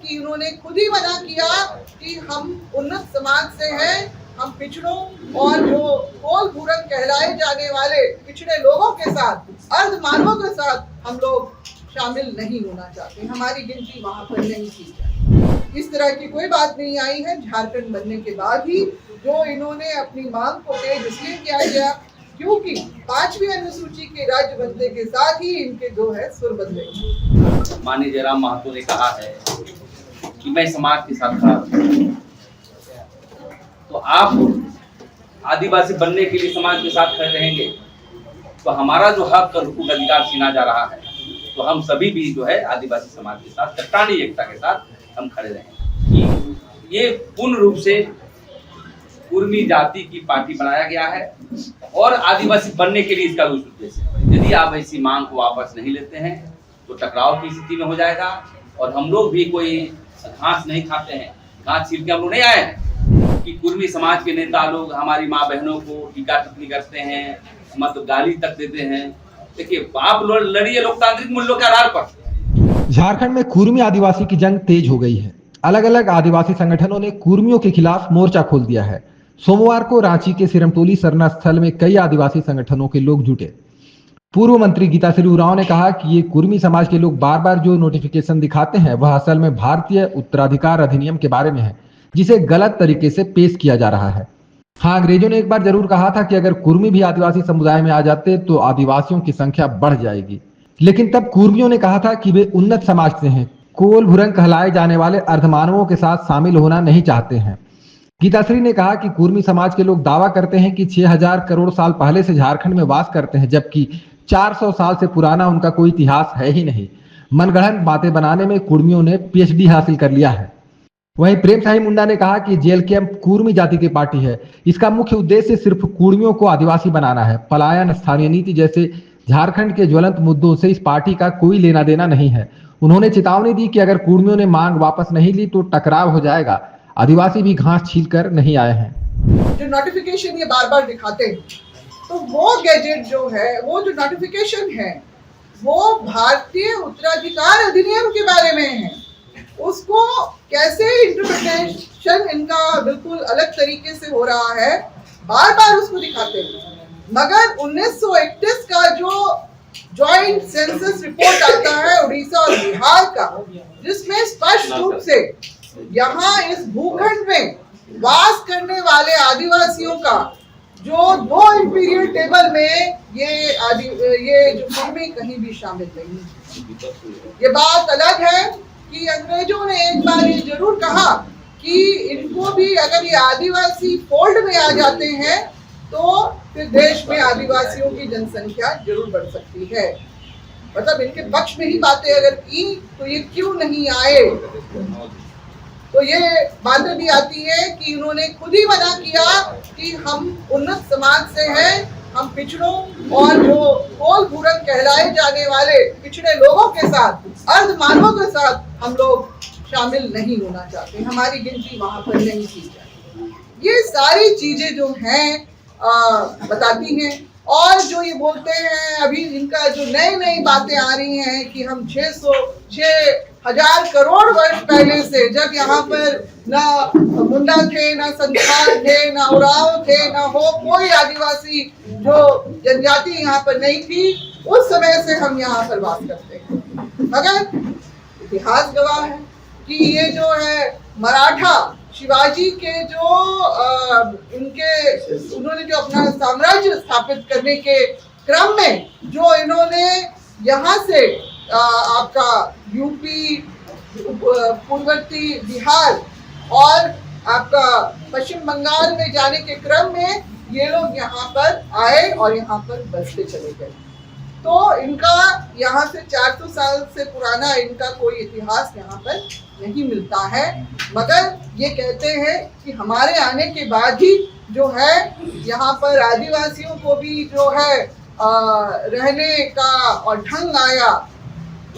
कि इन्होंने खुद ही मना किया कि हम उन्नत समाज से हैं, हम पिछड़ों और जो कोल भूरन कहलाए जाने वाले पिछड़े लोगों के साथ, अर्ध मानवों के साथ हम लोग शामिल नहीं होना चाहते। हमारी गिनती वहां पर नहीं की जाए। इस तरह की कोई बात नहीं आई है। झारखंड बनने के बाद ही जो इन्होंने अपनी मांग को तेज इसलिए किया गया क्योंकि 5वीं अनुसूची के राज्य बनने के साथ ही इनके जो है सुर बदले। माननीय जयराम महतो ने कहा है कि मैं समाज के साथ खड़ा हूं, तो आप आदिवासी बनने के लिए समाज के साथ खड़े रहेंगे तो हमारा जो हक और हुकूक अधिकार छीना जा रहा है, तो हम सभी भी जो है आदिवासी समाज के साथ चट्टानी एकता के साथ हम खड़े रहेंगे। ये पूर्ण रूप से कुर्मी जाति की पार्टी बनाया गया है और आदिवासी बनने के लिए इसका उद्देश्य है। यदि आप ऐसी मांग को वापस नहीं लेते हैं तो टकराव की स्थिति में हो जाएगा और हम लोग भी कोई घास नहीं खाते हैं, घास छील के हम लोग नहीं आए हैं कि कुर्मी समाज के नेता लोग हमारी माँ बहनों को टीका टिप्पणी करते हैं, मतलब गाली तक देते हैं। देखिए, आप लड़िए लोकतांत्रिक मूल्यों के आधार पर। झारखंड में कुर्मी आदिवासी की जंग तेज हो गई है। अलग अलग आदिवासी संगठनों ने कुर्मियों के खिलाफ मोर्चा खोल दिया है। सोमवार को रांची के सिरमटोली सरना स्थल में कई आदिवासी संगठनों के लोग जुटे। पूर्व मंत्री गीताश्री उरांव ने कहा कि ये कुर्मी समाज के लोग बार बार जो नोटिफिकेशन दिखाते हैं वह असल में भारतीय उत्तराधिकार अधिनियम के बारे में है, जिसे गलत तरीके से पेश किया जा रहा है। हाँ, अंग्रेजों ने एक बार जरूर कहा था कि अगर कुर्मी भी आदिवासी समुदाय में आ जाते तो आदिवासियों की संख्या बढ़ जाएगी, लेकिन तब कुर्मियों ने कहा था कि वे उन्नत समाज से हैं, कोल भुरंग कहलाए जाने वाले अर्धमानवों के साथ शामिल होना नहीं चाहते हैं। गीताश्री ने कहा कि कुर्मी समाज के लोग दावा करते हैं कि 6000 करोड़ साल पहले से झारखंड में वास करते हैं, जबकि 400 साल से पुराना उनका कोई इतिहास है ही नहीं। मनगढ़ंत बातें बनाने में कुर्मियों ने पीएचडी हासिल कर लिया है। वहीं प्रेम साही मुंडा ने कहा कि जेल कैंप कुर्मी जाति की पार्टी है, इसका मुख्य उद्देश्य सिर्फ कुर्मियों को आदिवासी बनाना है। पलायन, स्थानीय नीति जैसे झारखंड के ज्वलंत मुद्दों से इस पार्टी का कोई लेना देना नहीं है। उन्होंने चेतावनी दी कि अगर कुर्मियों ने मांग वापस नहीं ली तो टकराव हो जाएगा। आदिवासी भी घास छील कर नहीं आए हैं। जो नोटिफिकेशन ये बार बार दिखाते हैं, तो वो गैजेट जो है, वो जो नोटिफिकेशन है, वो भारतीय उत्तराधिकार अधिनियम के बारे में है। उसको कैसे इंटरप्रिटेशन इनका बिल्कुल अलग तरीके से हो रहा है, बार बार उसको दिखाते हैं। मगर 1931 का जो जॉइंट सेंसस रिपोर्ट आता है उड़ीसा और बिहार का, जिसमें स्पष्ट रूप से यहाँ इस भूखंड में वास करने वाले आदिवासियों का जो 2 इंपीरियल टेबल में ये जो कुर्मी कहीं भी शामिल नहीं है। ये बात अलग है कि अंग्रेजों ने एक बार ये जरूर कहा कि इनको भी अगर ये आदिवासी फोल्ड में आ जाते हैं तो फिर देश में आदिवासियों की जनसंख्या जरूर बढ़ सकती है। मतलब इनके पक्ष में ही बातें अगर की तो ये क्यों नहीं आए। तो ये बातें भी आती है कि इन्होंने खुद ही मना किया कि हम उन्नत समाज से हैं, हम पिछड़ों और जो कोल भूरन कहलाए जाने वाले पिछड़े लोगों के साथ, अर्ध मानवों के साथ हम लोग शामिल नहीं होना चाहते। हमारी गिनती वहां पर नहीं की जाए। ये सारी चीजें जो हैं बताती हैं। और जो ये बोलते हैं अभी इनका जो नई बातें आ रही हैं कि हम 6000 करोड़ वर्ष पहले से, जब यहाँ पर ना मुंडा थे, ना संथाल थे, ना उरांव थे, ना हो कोई आदिवासी जो जनजाति यहाँ पर नहीं थी, उस समय से हम यहाँ पर वास करते हैं। मगर इतिहास गवाह है कि ये जो है मराठा शिवाजी के जो उन्होंने जो अपना साम्राज्य स्थापित करने के क्रम में जो इन्होंने यहाँ से आपका यूपी, पूर्ववर्ती बिहार और आपका पश्चिम बंगाल में जाने के क्रम में ये लोग यहाँ पर आए और यहाँ पर बसते चले गए। तो इनका यहाँ से 400 साल से पुराना इनका कोई इतिहास यहाँ पर नहीं मिलता है। मगर ये कहते हैं कि हमारे आने के बाद ही जो है यहाँ पर आदिवासियों को भी जो है रहने का और ढंग आया।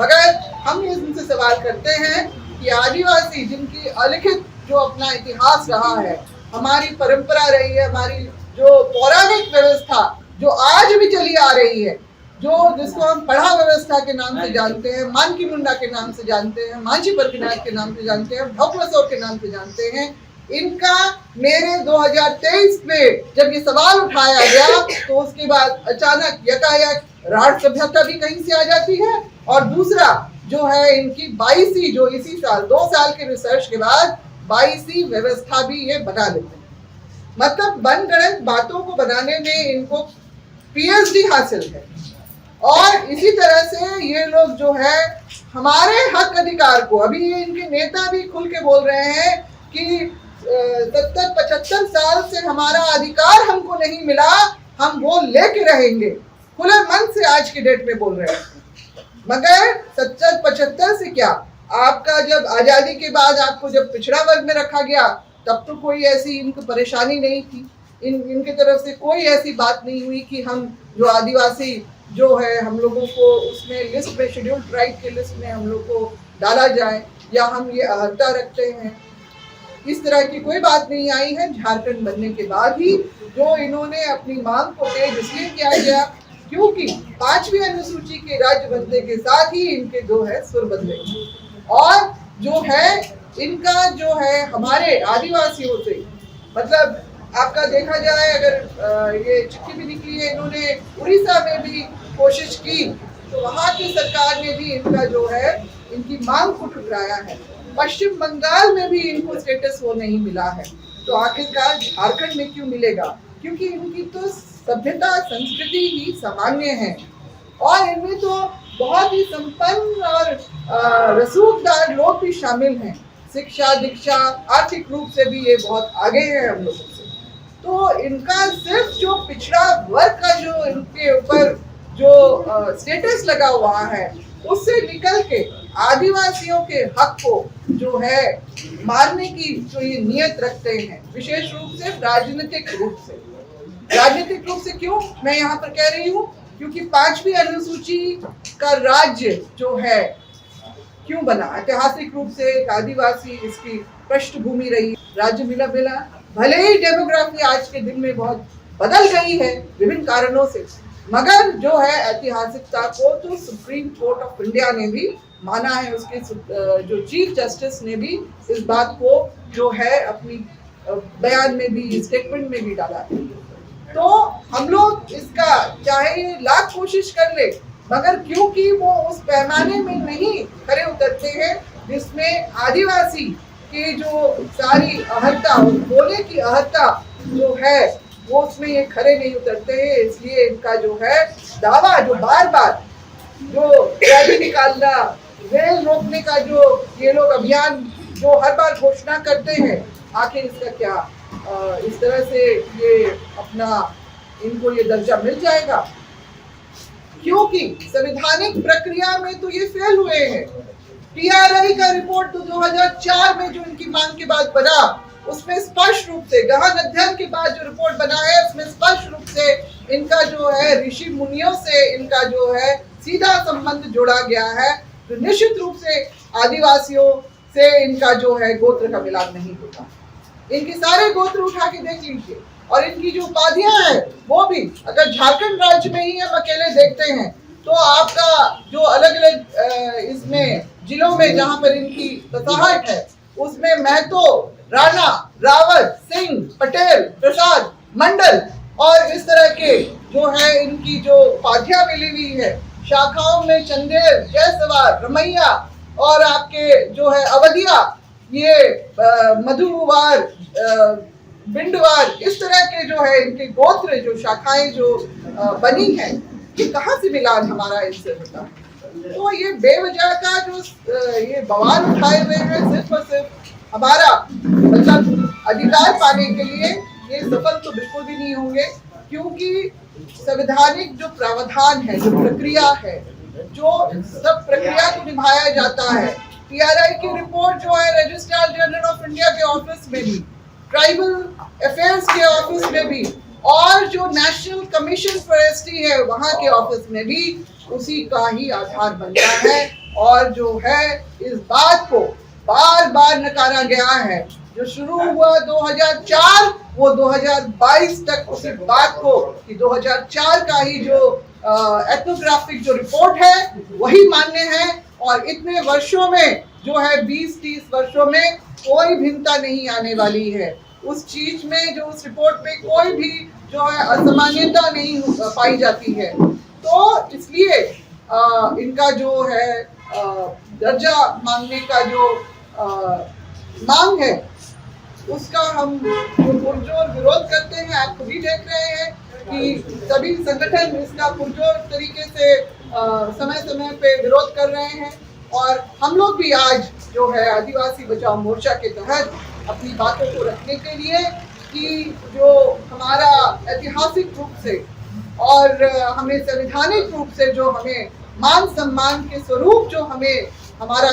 मगर हम इनसे सवाल करते हैं कि आदिवासी जिनकी अलिखित जो अपना इतिहास रहा है, हमारी परंपरा रही है, हमारी जो पौराणिक व्यवस्था जो आज भी चली आ रही है, जिसको हम पढ़ा व्यवस्था के नाम से जानते हैं, मानकी मुंडा के नाम से जानते हैं, मांझी परगनाथ के नाम से जानते हैं, भोकलसोर के नाम से जानते हैं, इनका मेरे 2023 में जब ये सवाल उठाया गया तो उसके बाद अचानक यकायक राढ़ सभ्यता भी कहीं से आ जाती है, और दूसरा जो है इनकी 22वीं, जो इसी साल 2 साल के रिसर्च के बाद 22वीं व्यवस्था भी ये बना लेते हैं। मतलब मनगढ़ंत बातों को बनाने में इनको पीएचडी हासिल है। और इसी तरह से ये लोग जो है हमारे हक अधिकार को, अभी ये इनके नेता भी खुल के बोल रहे हैं कि 70-75 साल से हमारा अधिकार हमको नहीं मिला, हम वो लेके रहेंगे, खुले मन से आज की डेट में बोल रहे हैं। मगर 70-75 से क्या, आपका जब आजादी के बाद आपको जब पिछड़ा वर्ग में रखा गया तब तो कोई ऐसी इनको परेशानी नहीं थी, इनके तरफ से कोई ऐसी बात नहीं हुई कि हम जो आदिवासी जो है हम लोगों को उसमें लिस्ट में, शेड्यूल्ड ट्राइब के लिस्ट में हम लोग को डाला जाए या हम ये अहर्ता रखते हैं, इस तरह की कोई बात नहीं आई है। झारखंड बनने के बाद ही जो इन्होंने अपनी मांग को तेज इसलिए किया गया क्योंकि 5वीं अनुसूची के राज्य बनने के साथ ही इनके जो है सुर बदले, और जो है इनका जो है हमारे आदिवासियों से, मतलब आपका देखा जाए अगर ये चिट्ठी भी निकली है, इन्होंने उड़ीसा में भी कोशिश की तो वहाँ की सरकार ने भी इनका जो है इनकी मांग को ठुकराया है। पश्चिम बंगाल में भी इनको स्टेटस वो नहीं मिला है, तो आखिरकार झारखंड में क्यों मिलेगा? क्योंकि इनकी तो सभ्यता संस्कृति ही सामान्य है और इनमें तो बहुत ही संपन्न और रसूखदार लोग भी शामिल हैं। शिक्षा, दीक्षा, आर्थिक रूप से भी ये बहुत आगे हैं हम लोगों से। तो इनका सिर्फ जो पिछड़ा वर्ग का जो इनके ऊपर जो स्टेटस लगा हुआ है उससे निकल के आदिवासियों के हक को जो है मारने की जो ये नियत रखते हैं, विशेष रूप से राजनीतिक रूप से। राजनीतिक रूप से क्यों मैं यहाँ पर कह रही हूँ? क्योंकि 5वीं अनुसूची का राज्य जो है क्यों बना? ऐतिहासिक रूप से एक आदिवासी इसकी पृष्ठभूमि रही, राज्य मिला, भले ही डेमोग्राफी आज के दिन में बहुत बदल गई है विभिन्न कारणों से, मगर जो है ऐतिहासिकता को तो सुप्रीम कोर्ट ऑफ इंडिया ने भी माना है, उसके जो चीफ जस्टिस ने भी इस बात को जो है अपनी बयान में भी, स्टेटमेंट में भी डाला है। तो हम लोग इसका चाहे ये लाख कोशिश कर ले, मगर क्योंकि वो उस पैमाने में नहीं खरे उतरते हैं जिसमें आदिवासी की जो सारी अहर्ता, बोले की अहर्ता जो है वो उसमें ये खरे नहीं उतरते हैं। इसलिए इनका जो है दावा, जो बार बार जो रैली निकालना, रेल रोकने का जो ये लोग अभियान जो हर बार घोषणा करते हैं, आखिर इसका क्या इस तरह से ये अपना इनको ये दर्जा मिल जाएगा? क्योंकि संवैधानिक प्रक्रिया में तो ये फेल हुए हैं। टीआरआई का रिपोर्ट तो 2004 में जो इनकी मांग के बाद बना, उसमें स्पष्ट रूप से गहन अध्ययन के बाद जो रिपोर्ट बना है उसमें स्पष्ट रूप से इनका जो है ऋषि मुनियों से इनका जो है सीधा संबंध जोड़ा गया है, तो निश्चित रूप से आदिवासियों से इनका जो है गोत्र का मिलान नहीं होता। इनके सारे गोत्र उठा के देख लीजिए, और इनकी जो उपाधियां हैं वो भी अगर झारखंड राज्य में ही हम अकेले देखते हैं तो आपका जो अलग अलग इसमें जिलों में जहां पर इनकी बसाहट है उसमें महतो, राणा, रावत, सिंह, पटेल, प्रसाद, मंडल और इस तरह के जो है इनकी जो उपाधियां मिली हुई है। शाखाओं में चंदेल, जयसवार, रमैया और आपके जो है अवधिया, ये मधुवार, बिंडवार, इस तरह के जो है इनके गोत्र जो शाखाएं जो बनी है, ये कहाँ से मिलान हमारा इससे होता है? तो ये बेवजह का जो ये बवाल उठाए हुए हैं सिर्फ और सिर्फ हमारा मतलब अधिकार पाने के लिए, ये सफल तो बिल्कुल भी नहीं होंगे। क्योंकि संवैधानिक जो प्रावधान है, जो प्रक्रिया है, जो सब प्रक्रिया को निभाया जाता है, टीआरआई की रिपोर्ट जो है रजिस्ट्रार जनरल ऑफ इंडिया के ऑफिस में भी, ट्राइबल अफेयर्स के ऑफिस में भी, और जो नेशनल कमीशन फॉर एसटी है वहां के ऑफिस में भी उसी का ही आधार बनता है। और जो है इस बात को बार बार नकारा गया है, जो शुरू हुआ 2004 वो 2022 तक उसी बात को कि 2004 का ही जो एथनोग्राफिक जो रिपोर्ट है वही मान्य है, और इतने वर्षों में जो है 20-30 वर्षों में कोई भिन्नता नहीं आने वाली है। उस चीज में जो उस रिपोर्ट में कोई भी जो है असामान्यता नहीं पाई जाती है। तो इसलिए इनका जो है दर्जा मांगने का जो मांग है उसका हम पुरजोर विरोध करते हैं। आप खुद ही देख रहे हैं कि सभी संगठन इसका पुरजोर तरीके से समय समय पे विरोध कर रहे हैं, और हम लोग भी आज जो है आदिवासी बचाओ मोर्चा के तहत अपनी बातों को रखने के लिए कि जो हमारा ऐतिहासिक रूप से और हमें संवैधानिक रूप से जो हमें मान सम्मान के स्वरूप जो हमें हमारा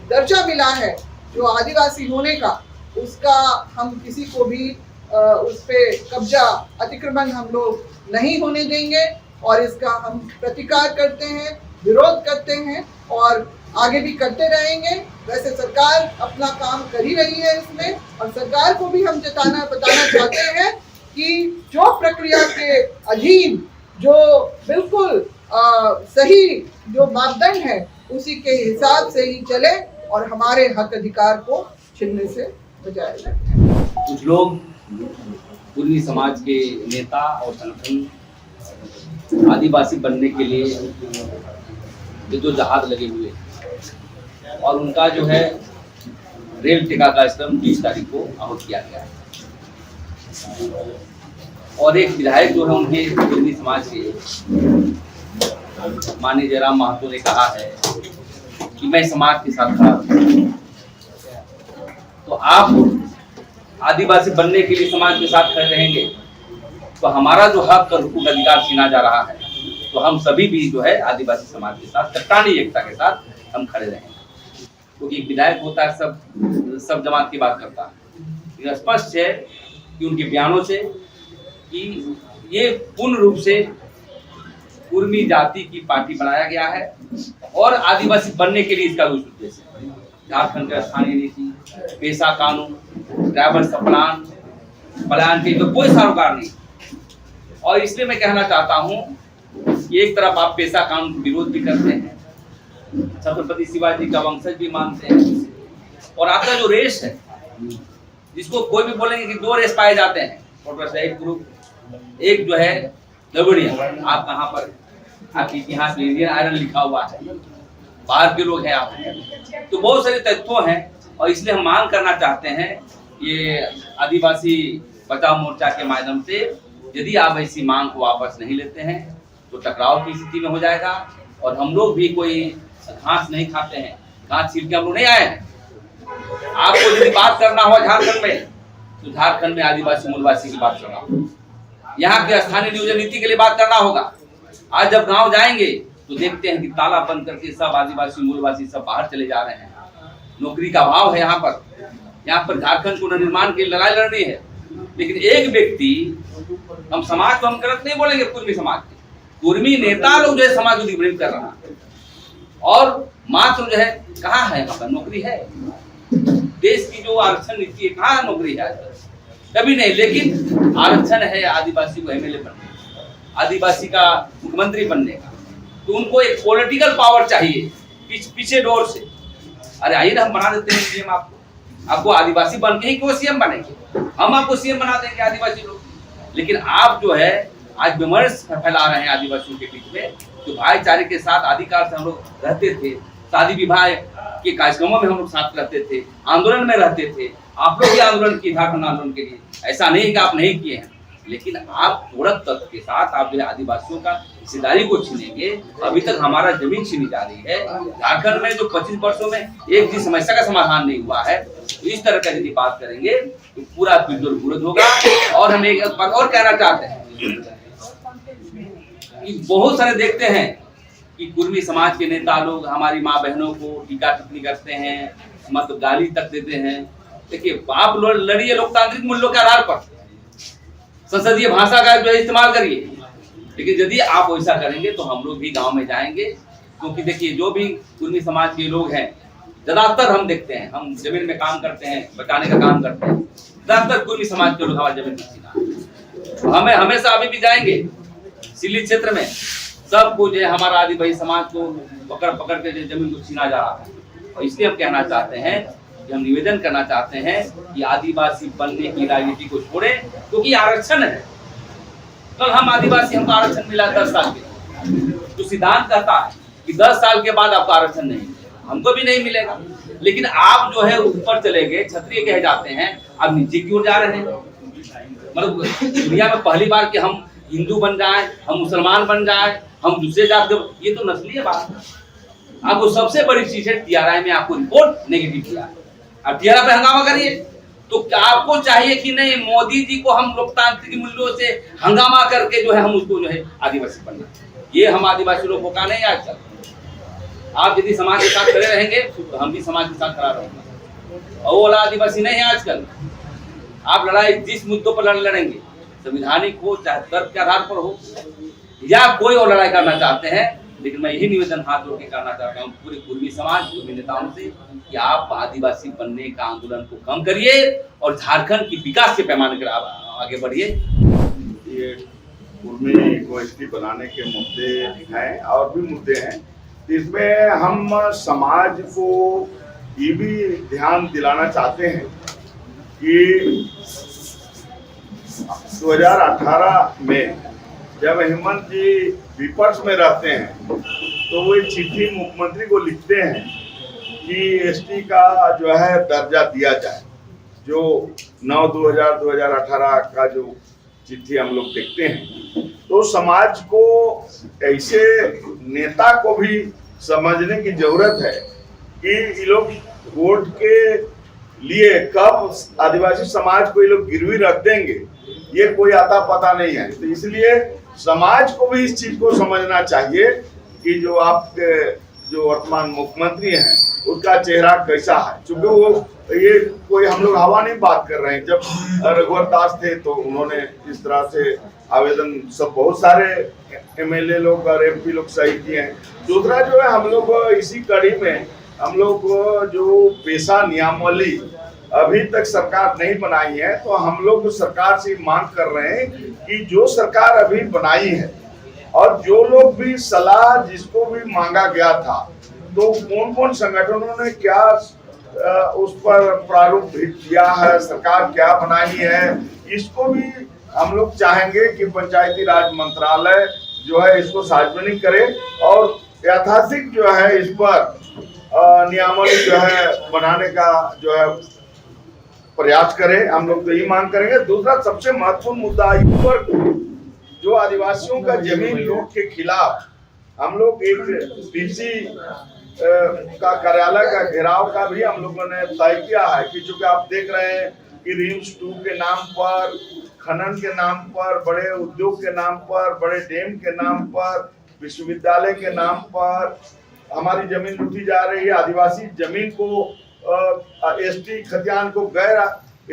दर्जा मिला है जो आदिवासी होने का, उसका हम किसी को भी उस पे कब्जा अतिक्रमण हम लोग नहीं होने देंगे, और इसका हम प्रतिकार करते हैं, विरोध करते हैं और आगे भी करते रहेंगे। वैसे सरकार अपना काम कर ही रही है इसमें, और सरकार को भी हम बताना चाहते हैं कि जो प्रक्रिया के अधीन जो बिल्कुल सही जो मापदंड है उसी के हिसाब से ही चले और हमारे हक अधिकार को छीनने से बचाया जाए। कुछ लोग कुर्मी समाज के नेता और संगठन आदिवासी बनने के लिए जद्दोजहद लगे हुए, और उनका जो है रेल टिका का कार्यक्रम 20 तारीख को आहूत किया गया है। और एक विधायक जो है उनके कुर्मी समाज के माननीय जयराम महतो ने कहा है कि मैं समाज के साथ खड़ा हूं। तो आप आदिवासी बनने के लिए समाज के साथ खड़े रहेंगे तो हमारा जो हक और हुकूक अधिकार छीना जा रहा है, तो हम सभी भी जो है आदिवासी समाज के साथ चट्टानी एकता के साथ हम खड़े रहेंगे। क्योंकि एक विधायक होता है सब जमात की बात करता है। यह स्पष्ट है कि उनके बयानों से कि ये पूर्ण रूप से कुर्मी जाति की पार्टी बनाया गया है और आदिवासी बनने के लिए इसका उद्देश्य है। झारखंड का स्थानीय नीति, पेशा कानून, ड्राइवर सप्लान पलायन के तो कोई सरोकार नहीं। और इसलिए मैं कहना चाहता हूं कि एक तरफ आप पेशा कानून का विरोध भी करते हैं, छत्रपति शिवाजी का वंशज भी मानते हैं, और आपका जो रेस है जिसको कोई भी बोलेंगे कि 2 रेस पाए जाते हैं, एक ग्रुप, एक जो है द्रविड़िया। आप कहाँ पर, आपके इतिहास में इंडियन आयरन लिखा हुआ है, बाहर के लोग हैं आप, तो बहुत सारे तथ्यों हैं। और इसलिए हम मांग करना चाहते हैं ये आदिवासी बचाओ मोर्चा के माध्यम से, यदि आप ऐसी मांग को वापस नहीं लेते हैं तो टकराव की स्थिति में हो जाएगा। और हम लोग भी कोई घास नहीं खाते हैं, घास छील के हम लोग नहीं आए हैं। आपको यदि बात करना हो झारखंड में तो झारखंड में आदिवासी मूलवासी की बात करना होगा, यहाँ के स्थानीय नियोजन नीति के लिए बात करना होगा। आज जब गांव जाएंगे तो देखते हैं कि ताला बंद करके सब आदिवासी मूलवासी सब बाहर चले जा रहे हैं। नौकरी का अभाव है यहाँ पर झारखंड को निर्माण की लड़ाई लड़नी है। लेकिन एक व्यक्ति, हम समाज को हम गलत नहीं बोलेंगे, कुर्मी समाज के कुर्मी नेता लोग जो है समाज को दिग्भ्रमित कर रहा है। और मात्र जो है कहाँ है यहाँ पर नौकरी है? देश की जो आरक्षण नीति है, कहाँ नौकरी है? कभी नहीं। लेकिन आरक्षण है आदिवासी को एमएलए बनने का, आदिवासी का मुख्यमंत्री बनने का, तो उनको एक पॉलिटिकल पावर चाहिए पीछे डोर से। अरे आइए ना, हम बना देते हैं सीएम आपको आदिवासी बन के ही क्यों सीएम बनेंगे? हम आपको सीएम बना देंगे आदिवासी लोग। लेकिन आप जो है आज विमर्श फैला रहे हैं आदिवासियों के बीच में, जो भाईचारे के साथ आदिकाल से हम लोग रहते थे, शादी विवाह के कार्यक्रमों में हम लोग साथ रहते थे, आंदोलन में रहते थे। आप लोग भी आंदोलन किए झारखंड आंदोलन के लिए, ऐसा नहीं कि आप नहीं किए हैं। लेकिन आप पूरक तत्व के साथ आप जो आदिवासियों का हिस्सेदारी को छीनेंगे। अभी तक हमारा जमीन छीनी जा रही है झारखंड में, जो 25 वर्षों में एक भी समस्या का समाधान नहीं हुआ है। तो इस तरह का यदि बात करेंगे तो पूरा विरोध होगा। और हम एक बात और कहना चाहते हैं कि बहुत सारे देखते हैं कि कुर्मी समाज के नेता लोग हमारी माँ बहनों को टीका टिप्पणी करते हैं, मतलब गाली तक देते हैं। देखिए, आप लड़िए लोकतांत्रिक मूल्यों के आधार पर, संसदीय भाषा का जो है इस्तेमाल करिए। लेकिन यदि आप वैसा करेंगे तो हम लोग भी गांव में जाएंगे। क्योंकि देखिए, जो भी कुर्मी समाज के लोग हैं, ज्यादातर हम देखते हैं, हम जमीन में काम करते हैं, बचाने का काम करते हैं, ज्यादातर कुर्मी समाज के लोग हमारी जमीन में छीना। हमें हमेशा अभी भी जाएंगे सिल्ली क्षेत्र में, सबको जो है हमारा आदिवासी समाज को पकड़ पकड़ के जमीन को छीना जा रहा है। और इसलिए हम कहना चाहते हैं कि हम निवेदन करना चाहते हैं कि आदिवासी बनने की राजनीति को छोड़े, क्योंकि आरक्षण है। कल हम आदिवासी, हमको आरक्षण मिला 10 साल के, तो सिद्धांत कहता है कि 10 साल के बाद आपको आरक्षण नहीं, हमको भी नहीं मिलेगा। लेकिन आप जो है ऊपर चले गए, क्षत्रिय कहे जाते हैं, आप नीचे की ओर जा रहे हैं। मतलब दुनिया में पहली बार कि हम हिंदू बन जाए, हम मुसलमान बन जाए, हम दूसरे जात के, ये तो नस्लीय बात है। आपको सबसे बड़ी चीज है TRI में आपको रिपोर्ट नेगेटिव किया, अब TRI पे हंगामा करिए। तो आपको चाहिए कि नहीं, मोदी जी को हम लोकतांत्रिक मूल्यों से हंगामा करके जो है हम उसको जो है आदिवासी बनना, ये हम आदिवासी लोगों का नहीं। आजकल आप यदि समाज के साथ खड़े रहेंगे तो हम भी समाज के साथ खड़ा रहेंगे। और वो वाला आदिवासी नहीं है आजकल। आप लड़ाई जिस मुद्दों पर लड़ेंगे, संवैधानिक हो चाहे तर्क के आधार पर हो, या कोई और लड़ाई करना चाहते हैं, लेकिन मैं यही निवेदन हाथ जोड़ के करना चाहता हूँ पूरे कुर्मी समाज के नेताओं से कि आप आदिवासी बनने का आंदोलन को कम करिए और झारखंड की विकास के पैमाने पर आगे बढ़िए। ये कुर्मी को एसटी बनाने के मुद्दे हैं और भी मुद्दे हैं। इसमें हम समाज को ये भी ध्यान दिलाना चाहते हैं कि 2018 में जब हेमंत जी विपक्ष में रहते हैं तो वो एक चिट्ठी मुख्यमंत्री को लिखते हैं कि एसटी का जो है दर्जा दिया जाए। जो 9/2018 का जो चिट्ठी हम लोग देखते हैं, तो समाज को ऐसे नेता को भी समझने की जरूरत है कि ये लोग वोट के लिए कब आदिवासी समाज को ये लोग गिरवी रख देंगे, ये कोई आता पता नहीं है। तो इसलिए समाज को भी इस चीज को समझना चाहिए कि जो आपके जो वर्तमान मुख्यमंत्री हैं उसका चेहरा कैसा है। चूंकि वो ये कोई हम लोग हवा नहीं बात कर रहे हैं। जब रघुवर दास थे तो उन्होंने इस तरह से आवेदन सब बहुत सारे MLA लोग और MP लोग सही किए हैं। दूसरा जो है, हम लोग इसी कड़ी में हम लोग जो पेशा नियमावली अभी तक सरकार नहीं बनाई है, तो हम लोग सरकार से मांग कर रहे हैं कि जो सरकार अभी बनाई है और जो लोग भी सलाह जिसको भी मांगा गया था, तो कौन कौन संगठनों ने क्या उस पर प्रारूप दिया है, सरकार क्या बनाई है, इसको भी हम लोग चाहेंगे कि पंचायती राज मंत्रालय जो है इसको सार्वजनिक करे और यथार्थिक जो है इस पर नियमावली जो है बनाने का जो है प्रयास करें। हम लोग तो यही मांग करेंगे। दूसरा सबसे महत्वपूर्ण मुद्दा पर जो आदिवासियों का जमीन लूट के खिलाफ हम लोग एक DC का कार्यालय का घेराव का भी हम लोगों ने तय किया है कि चूंकि आप देख रहे हैं कि रिम्स 2 के नाम पर, खनन के नाम पर, बड़े उद्योग के नाम पर, बड़े डैम के नाम पर, विश्वविद्यालय के नाम पर हमारी जमीन लूटी जा रही है। आदिवासी जमीन को ST खतियान को गैर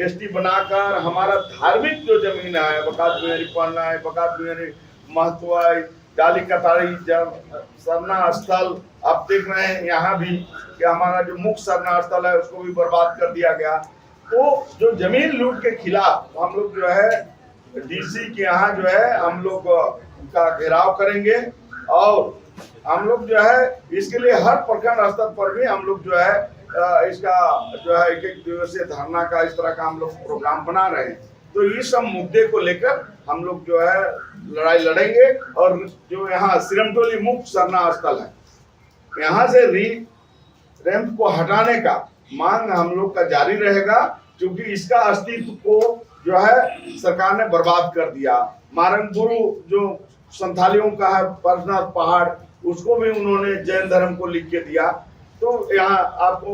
ST बनाकर हमारा धार्मिक जो जमीन है, बकात बिहारी पन्ना है, बकात बिहारी महत्व है, डाली कतारी सरना स्थल आप देख रहे हैं यहाँ भी कि हमारा जो मुख्य सरना स्थल है उसको भी बर्बाद कर दिया गया। तो जो जमीन लूट के खिलाफ हम लोग जो है DC के यहाँ जो है हम लोग का घेराव करेंगे और हम लोग जो है इसके लिए हर प्रखंड स्तर पर भी हम लोग जो है इसका जो है 1 दिवसीय धरना का इस तरह का हम लोग प्रोग्राम बना रहे हैं। तो ये सब मुद्दे को लेकर हम लोग जो है लड़ाई लड़ेंगे और जो यहाँ सिरमटोली मुख्य सरना स्थल है, यहाँ से रैंप को हटाने का मांग हम लोग का जारी रहेगा, क्योंकि इसका अस्तित्व को जो है सरकार ने बर्बाद कर दिया। मारंगपुरु जो संथालियों का है परसनाथ पहाड़, उसको भी उन्होंने जैन धर्म को लिख के दिया। तो यहाँ आपको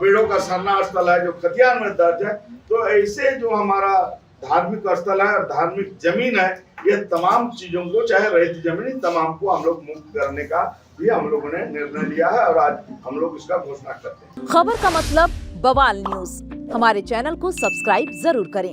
बेड़ों का सरना स्थल है जो खतियान में दर्ज है। तो ऐसे जो हमारा धार्मिक स्थल है और धार्मिक जमीन है, ये तमाम चीजों को, चाहे रहित जमीन, तमाम को हम लोग मुक्त करने का भी हम लोगों ने निर्णय लिया है और आज हम लोग इसका घोषणा करते हैं। खबर का मतलब बवाल न्यूज, हमारे चैनल को सब्सक्राइब जरूर करें।